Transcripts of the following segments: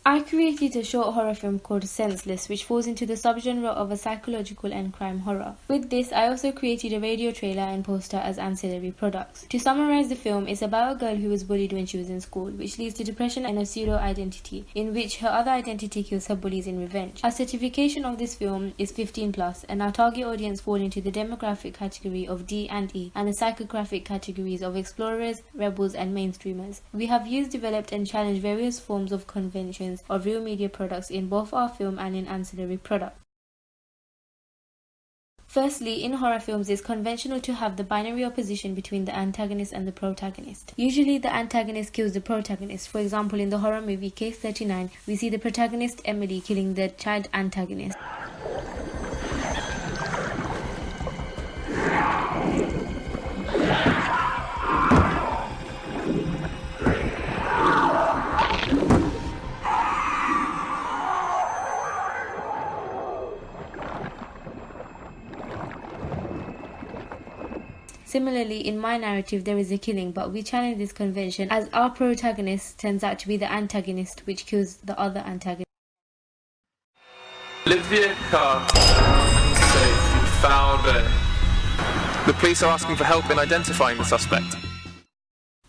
I created a short horror film called Senseless, which falls into the subgenre of a psychological and crime horror. With this, I also created a radio trailer and poster as ancillary products. To summarize the film, it's about a girl who was bullied when she was in school, which leads to depression and a pseudo-identity, in which her other identity kills her bullies in revenge. Our certification of this film is 15+, and our target audience fall into the demographic category of D and E, and the psychographic categories of explorers, rebels, and mainstreamers. We have used, developed, and challenged various forms of conventions of real media products in both our film and in ancillary products. Firstly, in horror films, it's conventional to have the binary opposition between the antagonist and the protagonist. Usually, the antagonist kills the protagonist. For example, in the horror movie Case 39, we see the protagonist Emily killing the child antagonist. Similarly, in my narrative, there is a killing, but we challenge this convention as our protagonist turns out to be the antagonist, which kills the other antagonist. Olivia Carr safe. Found it. The police are asking for help in identifying the suspect.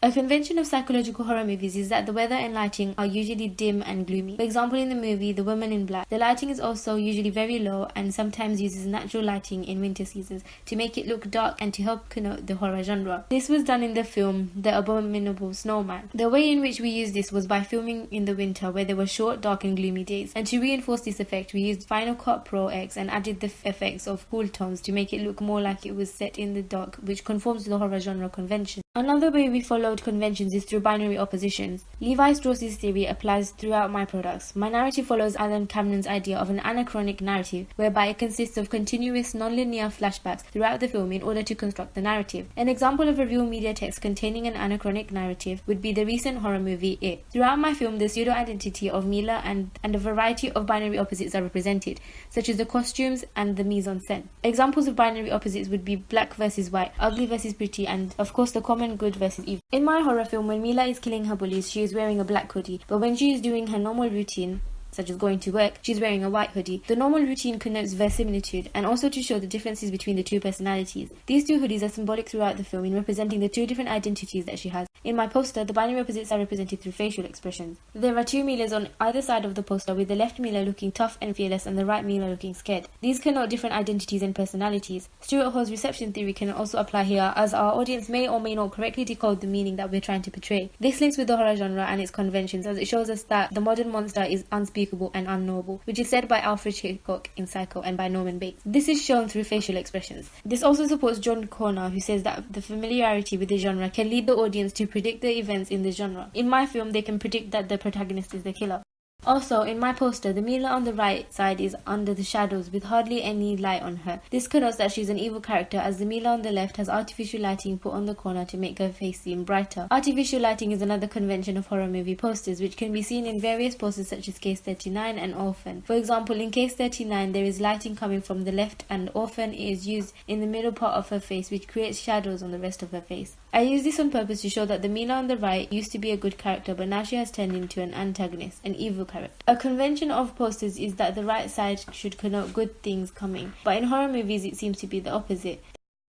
A convention of psychological horror movies is that the weather and lighting are usually dim and gloomy. For example, in the movie The Woman in Black, the lighting is also usually very low and sometimes uses natural lighting in winter seasons to make it look dark and to help connote the horror genre. This was done in the film The Abominable Snowman. The way in which we used this was by filming in the winter where there were short, dark and gloomy days. And to reinforce this effect, we used Final Cut Pro X and added the effects of cool tones to make it look more like it was set in the dark, which conforms to the horror genre convention. Another way we followed conventions is through binary oppositions. Levi Strauss's theory applies throughout my products. My narrative follows Alan Cameron's idea of an anachronic narrative, whereby it consists of continuous non-linear flashbacks throughout the film in order to construct the narrative. An example of a real media text containing an anachronic narrative would be the recent horror movie It. Throughout my film, the pseudo-identity of Mila and a variety of binary opposites are represented, such as the costumes and the mise-en-scène. Examples of binary opposites would be black versus white, ugly versus pretty, and of course the common good versus evil. In my horror film, when Mila is killing her bullies, she is wearing a black hoodie, but when she is doing her normal routine, such as going to work, she's wearing a white hoodie. The normal routine connotes verisimilitude and also to show the differences between the two personalities. These two hoodies are symbolic throughout the film in representing the two different identities that she has. In my poster, the binary opposites are represented through facial expressions. There are two Milas on either side of the poster, with the left Mila looking tough and fearless and the right Mila looking scared. These connote different identities and personalities. Stuart Hall's reception theory can also apply here, as our audience may or may not correctly decode the meaning that we're trying to portray. This links with the horror genre and its conventions, as it shows us that the modern monster is unspeakable and unknowable, which is said by Alfred Hitchcock in Psycho and by Norman Bates. This is shown through facial expressions. This also supports John Corner, who says that the familiarity with the genre can lead the audience to predict the events in the genre. In my film, they can predict that the protagonist is the killer. Also, in my poster, the Mila on the right side is under the shadows with hardly any light on her. This connotes that she's an evil character, as the Mila on the left has artificial lighting put on the corner to make her face seem brighter. Artificial lighting is another convention of horror movie posters, which can be seen in various posters such as Case 39 and Orphan. For example, in Case 39, there is lighting coming from the left, and Orphan is used in the middle part of her face, which creates shadows on the rest of her face. I use this on purpose to show that the Mila on the right used to be a good character, but now she has turned into an antagonist, an evil character. A convention of posters is that the right side should connote good things coming, but in horror movies it seems to be the opposite.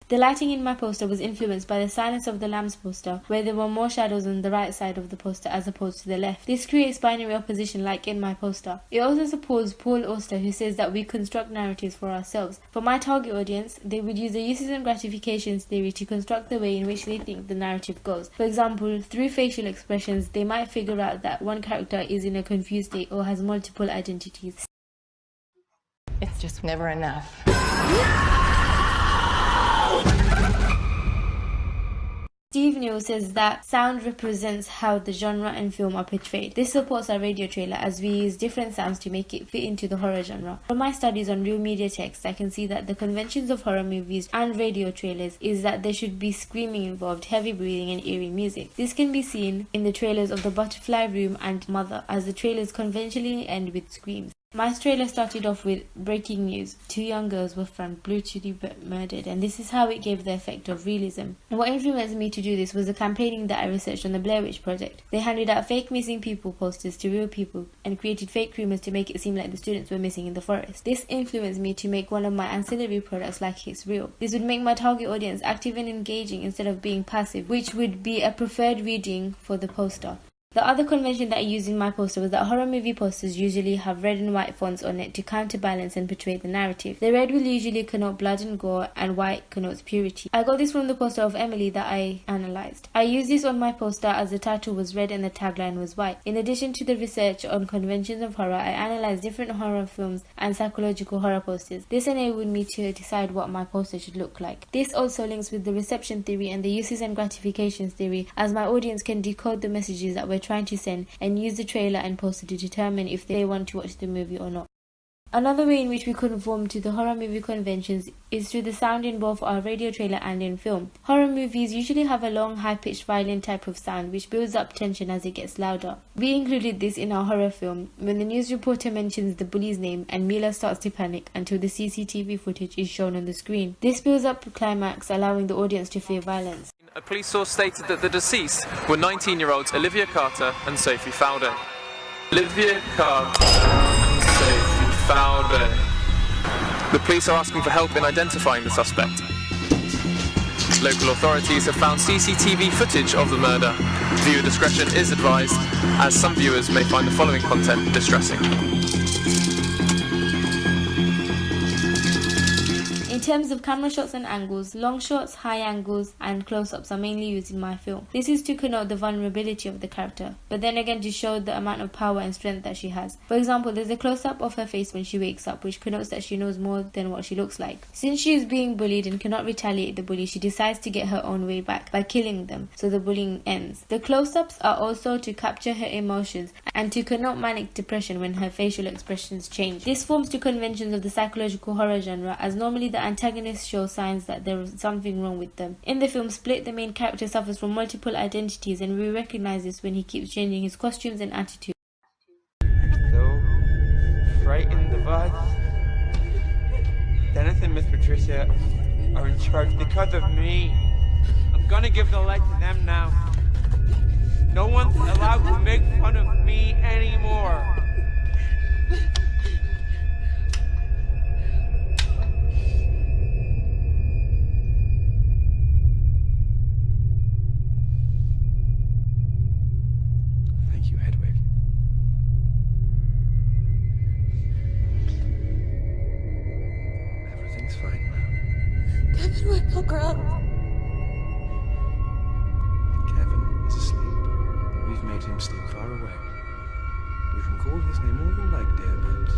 The lighting in my poster was influenced by the Silence of the Lambs poster, where there were more shadows on the right side of the poster as opposed to the left. This creates binary opposition like in my poster. It also supports Paul Auster, who says that we construct narratives for ourselves. For my target audience, they would use the uses and gratifications theory to construct the way in which they think the narrative goes. For example, through facial expressions, they might figure out that one character is in a confused state or has multiple identities. It's just never enough. Steve Neill says that sound represents how the genre and film are portrayed. This supports our radio trailer, as we use different sounds to make it fit into the horror genre. From my studies on real media text, I can see that the conventions of horror movies and radio trailers is that there should be screaming involved, heavy breathing and eerie music. This can be seen in the trailers of The Butterfly Room and Mother, as the trailers conventionally end with screams. My trailer started off with breaking news. 2 young girls were found brutally murdered, and this is how it gave the effect of realism. What influenced me to do this was the campaigning that I researched on the Blair Witch Project. They handed out fake missing people posters to real people and created fake rumours to make it seem like the students were missing in the forest. This influenced me to make one of my ancillary products like it's real. This would make my target audience active and engaging instead of being passive, which would be a preferred reading for the poster. The other convention that I used in my poster was that horror movie posters usually have red and white fonts on it to counterbalance and portray the narrative. The red will usually connote blood and gore, and white connotes purity. I got this from the poster of Emily that I analysed. I used this on my poster as the title was red and the tagline was white. In addition to the research on conventions of horror, I analysed different horror films and psychological horror posters. This enabled me to decide what my poster should look like. This also links with the reception theory and the uses and gratifications theory, as my audience can decode the messages that we're trying to send and use the trailer and poster to determine if they want to watch the movie or not. Another way in which we conform to the horror movie conventions is through the sound in both our radio trailer and in film. Horror movies usually have a long, high-pitched violin type of sound which builds up tension as it gets louder. We included this in our horror film when the news reporter mentions the bully's name and Mila starts to panic until the CCTV footage is shown on the screen. This builds up the climax, allowing the audience to fear violence. A police source stated that the deceased were 19-year-olds Olivia Carter and Sophie Fowler. Olivia Carter and Sophie Fowler. The police are asking for help in identifying the suspect. Local authorities have found CCTV footage of the murder. Viewer discretion is advised, as some viewers may find the following content distressing. In terms of camera shots and angles, long shots, high angles, and close-ups are mainly used in my film. This is to connote the vulnerability of the character, but then again to show the amount of power and strength that she has. For example, there's a close-up of her face when she wakes up, which connotes that she knows more than what she looks like. Since she is being bullied and cannot retaliate the bully, she decides to get her own way back by killing them, so the bullying ends. The close-ups are also to capture her emotions and to connote manic depression when her facial expressions change. This forms to conventions of the psychological horror genre, as normally the antagonists show signs that there is something wrong with them. In the film Split, the main character suffers from multiple identities, and we recognize this when he keeps changing his costumes and attitude. So frightened of us. Dennis and Miss Patricia are in charge because of me. I'm gonna give the light to them now. No one's allowed to make fun of me anymore. Thank you, Hedwig. Everything's fine now. Kevin woke up. Kevin is asleep. We've made him sleep far away. You can call his name all you like, dear, but...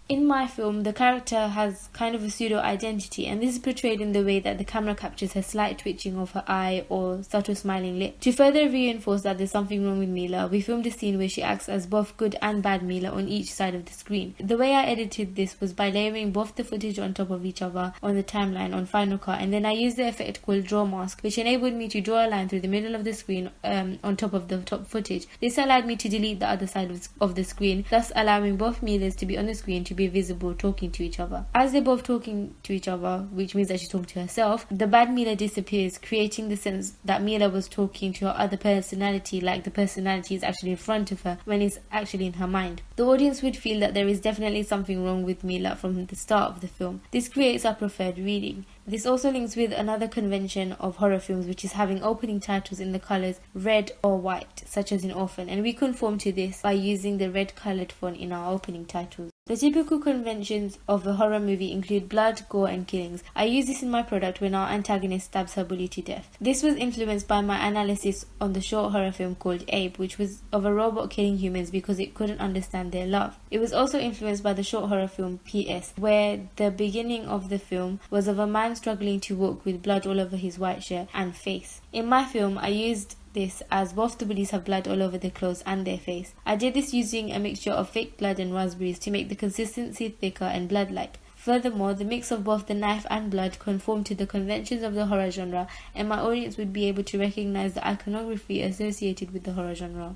In my film, the character has kind of a pseudo-identity, and this is portrayed in the way that the camera captures her slight twitching of her eye or subtle smiling lip. To further reinforce that there's something wrong with Mila, we filmed a scene where she acts as both good and bad Mila on each side of the screen. The way I edited this was by layering both the footage on top of each other on the timeline on Final Cut, and then I used the effect called Draw Mask, which enabled me to draw a line through the middle of the screen on top of the top footage. This allowed me to delete the other side of the screen, thus allowing both Milas to be on the screen to be visible talking to each other. As they're both talking to each other, which means that she's talking to herself, the bad Mila disappears, creating the sense that Mila was talking to her other personality, like the personality is actually in front of her when it's actually in her mind. The audience would feel that there is definitely something wrong with Mila from the start of the film. This creates our preferred reading. This also links with another convention of horror films, which is having opening titles in the colours red or white, such as in Orphan, and we conform to this by using the red coloured font in our opening titles. The typical conventions of a horror movie include blood, gore and killings. I use this in my product when our antagonist stabs her bully to death. This was influenced by my analysis on the short horror film called Abe, which was of a robot killing humans because it couldn't understand their love. It was also influenced by the short horror film P.S., where the beginning of the film was of a man struggling to walk with blood all over his white shirt and face. In my film, I used this as both the bullies have blood all over their clothes and their face. I did this using a mixture of fake blood and raspberries to make the consistency thicker and blood-like. Furthermore, the mix of both the knife and blood conformed to the conventions of the horror genre, and my audience would be able to recognize the iconography associated with the horror genre.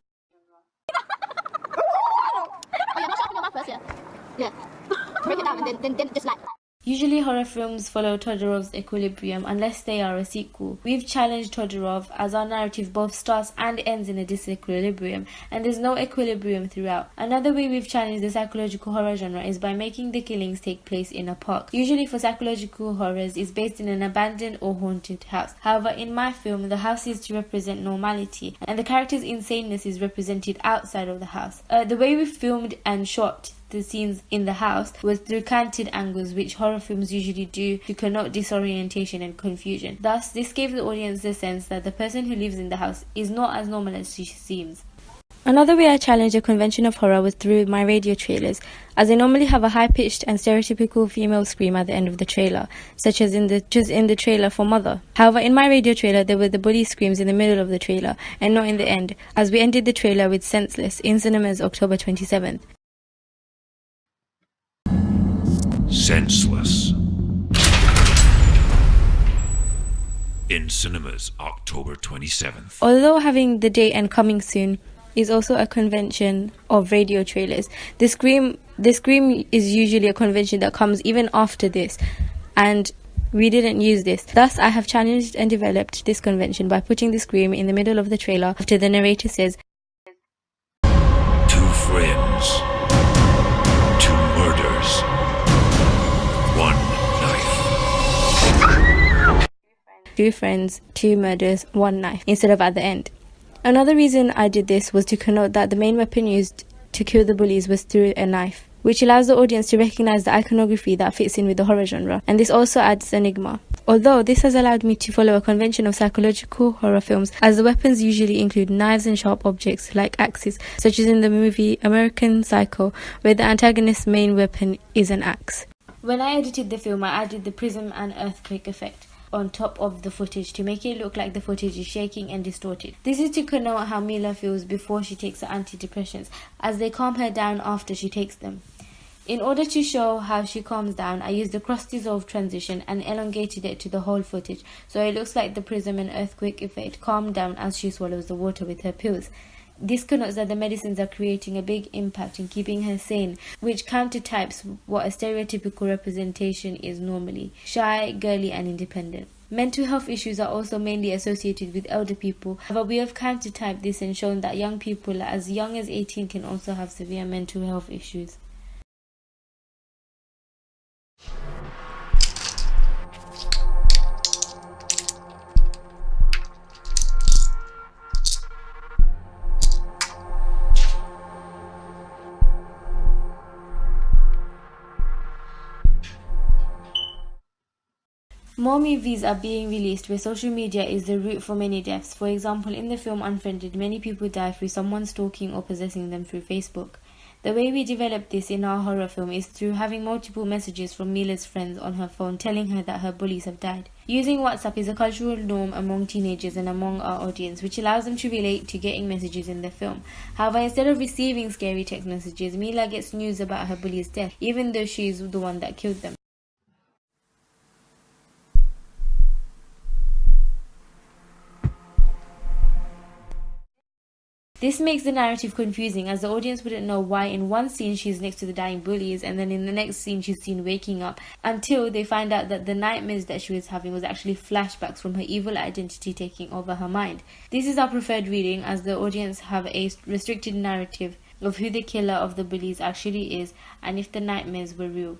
Oh, you're not sharpening your mouth first, yeah? Yeah. Break it down and then just like. Usually horror films follow Todorov's equilibrium unless they are a sequel. We've challenged Todorov as our narrative both starts and ends in a disequilibrium, and there's no equilibrium throughout. Another way we've challenged the psychological horror genre is by making the killings take place in a park. Usually for psychological horrors, it's based in an abandoned or haunted house. However, in my film, the house is to represent normality, and the character's insaneness is represented outside of the house. The way we filmed and shot the scenes in the house was through canted angles, which horror films usually do to connote disorientation and confusion. Thus, this gave the audience the sense that the person who lives in the house is not as normal as she seems. Another way I challenged the convention of horror was through my radio trailers, as they normally have a high-pitched and stereotypical female scream at the end of the trailer, such as in the trailer for Mother. However, in my radio trailer, there were the bully screams in the middle of the trailer, and not in the end, as we ended the trailer with Senseless in cinemas October 27th. Senseless. In cinemas, October 27th. Although having the date and coming soon is also a convention of radio trailers, the scream is usually a convention that comes even after this, and we didn't use this. Thus, I have challenged and developed this convention by putting the scream in the middle of the trailer after the narrator says, Two friends. Two murders. One knife. Two friends, two murders, one knife, instead of at the end. Another reason I did this was to connote that the main weapon used to kill the bullies was through a knife, which allows the audience to recognize the iconography that fits in with the horror genre, and this also adds enigma. Although this has allowed me to follow a convention of psychological horror films, as the weapons usually include knives and sharp objects like axes, such as in the movie American Psycho, where the antagonist's main weapon is an axe. When I edited the film, I added the prism and earthquake effect on top of the footage to make it look like the footage is shaking and distorted. This is to connote how Mila feels before she takes her antidepressants, as they calm her down after she takes them. In order to show how she calms down, I used the cross-dissolve transition and elongated it to the whole footage, so it looks like the prism and earthquake effect calm down as she swallows the water with her pills. This connotes that the medicines are creating a big impact in keeping her sane, which countertypes what a stereotypical representation is normally: shy, girly and independent. Mental health issues are also mainly associated with elder people, however we have countertyped this and shown that young people as young as 18 can also have severe mental health issues. More movies are being released where social media is the root for many deaths. For example, in the film Unfriended, many people die through someone stalking or possessing them through Facebook. The way we developed this in our horror film is through having multiple messages from Mila's friends on her phone telling her that her bullies have died. Using WhatsApp is a cultural norm among teenagers and among our audience, which allows them to relate to getting messages in the film. However, instead of receiving scary text messages, Mila gets news about her bully's death, even though she is the one that killed them. This makes the narrative confusing, as the audience wouldn't know why in one scene she's next to the dying bullies and then in the next scene she's seen waking up, until they find out that the nightmares that she was having was actually flashbacks from her evil identity taking over her mind. This is our preferred reading, as the audience have a restricted narrative of who the killer of the bullies actually is and if the nightmares were real.